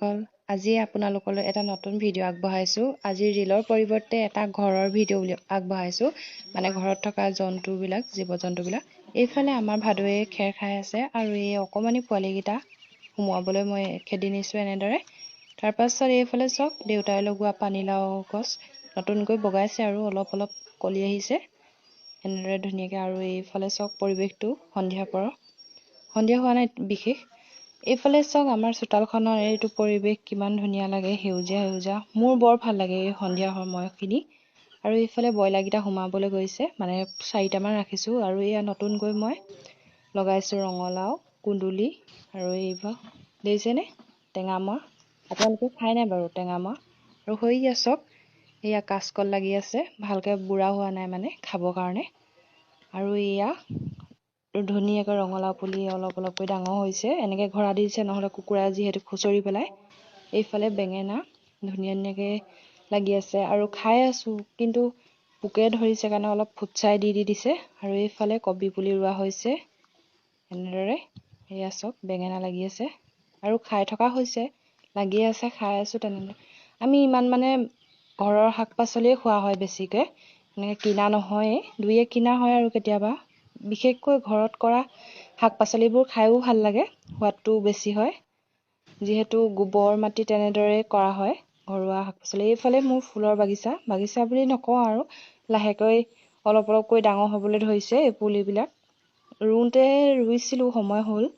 বন্ধুসকল, আজি আপোনালোকলৈ এটা নতুন ভিডিঅ' আগবঢ়াইছোঁ। আজিৰ ৰিলৰ পৰিৱৰ্তে এটা ঘৰৰ ভিডিঅ' আগবঢ়াইছোঁ, মানে ঘৰত থকা জন্তুবিলাক, জীৱ-জন্তুবিলাক। এইফালে আমাৰ ভাদুৱে খেৰ খাই আছে আৰু এই অকণমানি পোৱালীকেইটা সোমোৱাবলৈ মই খেদি নিছোঁ এনেদৰে। তাৰপাছত এইফালে চাওক, দেউতাই লগোৱা পানীলাও গছ নতুনকৈ বগাইছে আৰু অলপ অলপ কলি আহিছে এনেদৰে ধুনীয়াকৈ। আৰু এইফালে চাওক, পৰিৱেশটো সন্ধিয়া হোৱা নাই বিশেষ। এইফালে চাওক, আমাৰ চোতালখনৰ এইটো পৰিৱেশ কিমান ধুনীয়া লাগে, সেউজীয়া সেউজীয়া। মোৰ বৰ ভাল লাগে এই সন্ধিয়া সময়খিনি। আৰু এইফালে ব্ৰইলাৰকেইটা সোমাবলৈ গৈছে, মানে 4টামান ৰাখিছোঁ। আৰু এয়া নতুনকৈ মই লগাইছোঁ ৰঙালাও, কুন্দুলি আৰু এইবোৰ দেখিছেনে, টেঙামৰা। আপোনালোকে খাই নাই বাৰু টেঙামৰা? আৰু হৈ চাওক, এয়া কাচকল লাগি আছে, ভালকৈ বুঢ়া হোৱা নাই মানে খাবৰ কাৰণে। আৰু এয়া ধুনীয়াকৈ ৰঙালাও পুলি অলপ অলপকৈ ডাঙৰ হৈছে, এনেকৈ ঘৰা দিছে, নহ'লে কুকুৰাই যিহেতু খুচৰি পেলাই। এইফালে বেঙেনা ধুনীয়া ধুনীয়াকৈ লাগি আছে আৰু খাই আছোঁ, কিন্তু পোকে ধৰিছে কাৰণে অলপ ফুটছাই দি দিছে। আৰু এইফালে কবি পুলি ৰোৱা হৈছে এনেদৰে। এয়া চাওক, বেঙেনা লাগি আছে আৰু খাই থকা হৈছে, লাগি আছে, খাই আছোঁ তেনেদৰে। আমি ইমান মানে ঘৰৰ শাক পাচলিয়ে খোৱা হয় বেছিকৈ, এনেকৈ কিনা নহয়েই, দুই এক কিনা হয় আৰু কেতিয়াবা। বিশেষকৈ ঘৰত কৰা শাক পাচলিবোৰ খায়ো ভাল লাগে, সোৱাদটোও বেছি হয়, যিহেতু গোবৰ মাটি তেনেদৰে কৰা হয় ঘৰুৱা শাক পাচলি। এইফালে মোৰ ফুলৰ বাগিচা বুলি নকওঁ আৰু, লাহেকৈ অলপ অলপকৈ ডাঙৰ হ'বলৈ ধৰিছে এই পুলিবিলাক। ৰুইছিলোঁ, সময় হ'ল।